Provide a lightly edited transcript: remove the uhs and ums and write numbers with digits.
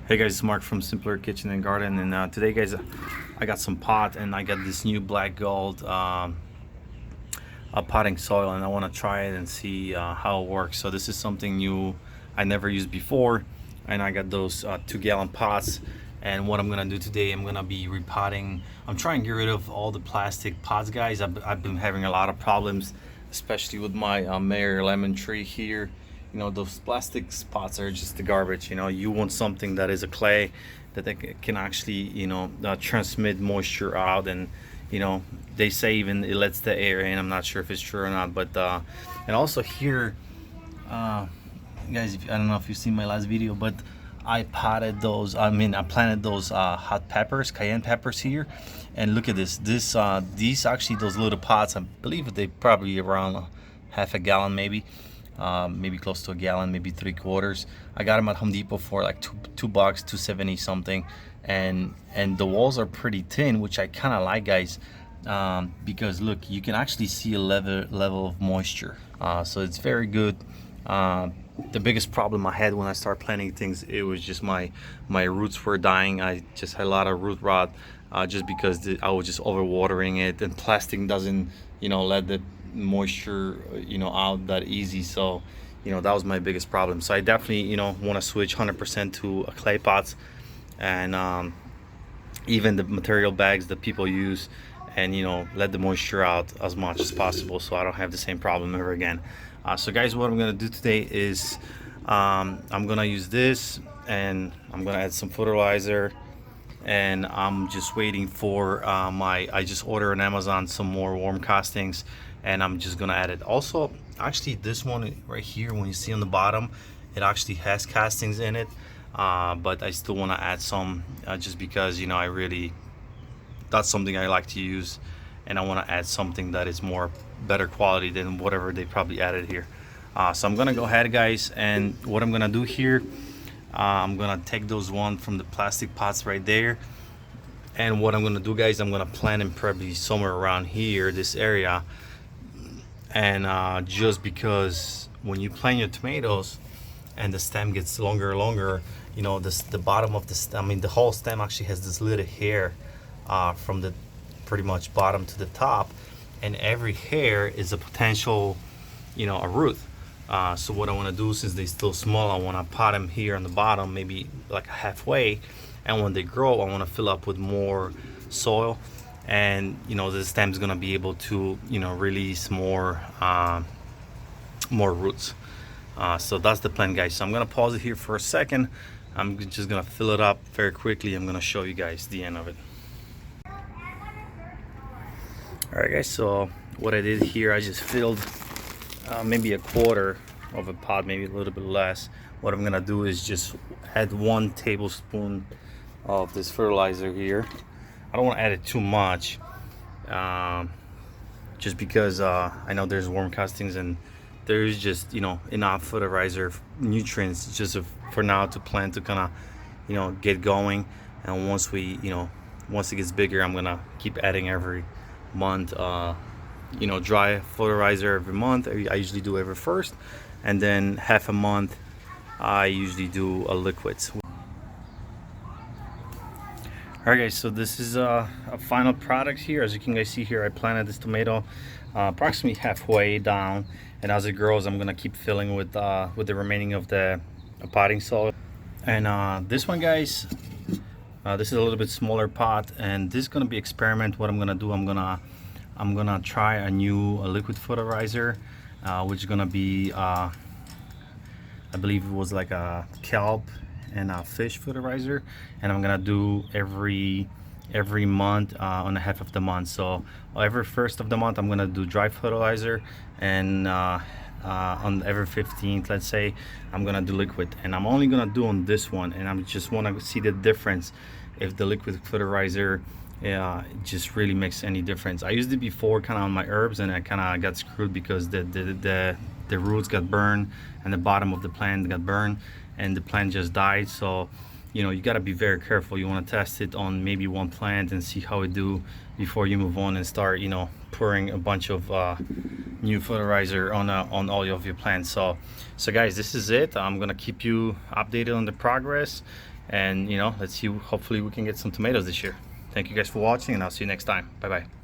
Hey guys, it's Mark from Simpler Kitchen and Garden, and today, guys, I got some pot and I got this new black gold potting soil, and I want to try it and see how it works. So this is something new I never used before, and I got those 2-gallon pots. And what I'm gonna do today, I'm gonna be repotting. I'm trying to get rid of all the plastic pots, guys. I've been having a lot of problems, especially with my Mayor lemon tree here. You know, those plastic pots are just the garbage. You know, you want something that is a clay that they can actually, transmit moisture out. And you know, they say even it lets the air in. I'm not sure if it's true or not, but and also here, guys, I don't know if you've seen my last video, but I potted those, I planted those hot peppers, cayenne peppers here. And look at this, these actually, those little pots, I believe they probably around half a gallon, maybe maybe close to a gallon, maybe 3/4. I got them at Home Depot for like two bucks, 270 something. And the walls are pretty thin, which I kind of like, guys, because look, you can actually see a level of moisture, so it's very good. The biggest problem I had when I started planting things, it was just my roots were dying. I just had a lot of root rot, just because I was just overwatering it, and plastic doesn't, let the moisture, out that easy. So, that was my biggest problem. So I definitely, want to switch 100% to clay pots, and even the material bags that people use, and let the moisture out as much as possible, so I don't have the same problem ever again. So guys, what I'm gonna do today is I'm gonna use this, and I'm gonna add some fertilizer, and I'm just waiting for I just ordered on Amazon some more worm castings, and I'm just gonna add it. Also, actually, this one right here, when you see on the bottom, it actually has castings in it, but I still want to add some, just because that's something I like to use, and I want to add something that is more better quality than whatever they probably added here. So I'm gonna go ahead, guys, and what I'm gonna do here, I'm gonna take those one from the plastic pots right there, and what I'm gonna do, guys, I'm gonna plant them probably somewhere around here, this area. And just because when you plant your tomatoes and the stem gets longer and longer, the bottom of the stem, the whole stem actually has this little hair, from the pretty much bottom to the top, and every hair is a potential, a root. So what I want to do, since they're still small, I want to pot them here on the bottom, maybe like halfway, and when they grow, I want to fill up with more soil, and the stem's gonna be able to release more roots. So that's the plan, guys. So I'm gonna pause it here for a second. I'm just gonna fill it up very quickly. I'm gonna show you guys the end of it. Alright, guys, so what I did here, I just filled maybe 1/4 of a pot, maybe a little bit less. What I'm gonna do is just add 1 tablespoon of this fertilizer here. I don't want to add it too much, just because I know there's worm castings, and there's just enough fertilizer nutrients just for now to plant to kind of get going. And once it gets bigger, I'm gonna keep adding every month, dry fertilizer every month. I usually do every first, and then half a month I usually do a liquids. Alright, guys, so this is a final product here. As you can guys see here, I planted this tomato approximately halfway down, and as it grows, I'm gonna keep filling with the remaining of the potting soil. And this one, guys, this is a little bit smaller pot, and this is gonna be experiment. What I'm gonna do, I'm gonna try a new liquid fertilizer, which is gonna be I believe it was like a kelp and a fish fertilizer, and I'm gonna do every month, on the half of the month. So every first of the month I'm gonna do dry fertilizer, and on every 15th, let's say, I'm gonna do liquid. And I'm only gonna do on this one, and I just want to see the difference, if the liquid fertilizer just really makes any difference. I used it before kind of on my herbs, and I kind of got screwed because the roots got burned and the bottom of the plant got burned, and the plant just died. So you got to be very careful. You want to test it on maybe one plant and see how it do before you move on and start pouring a bunch of new fertilizer on all of your plants. So guys, this is it. I'm gonna keep you updated on the progress, and let's see, hopefully we can get some tomatoes this year. Thank you guys for watching, and I'll see you next time. Bye bye.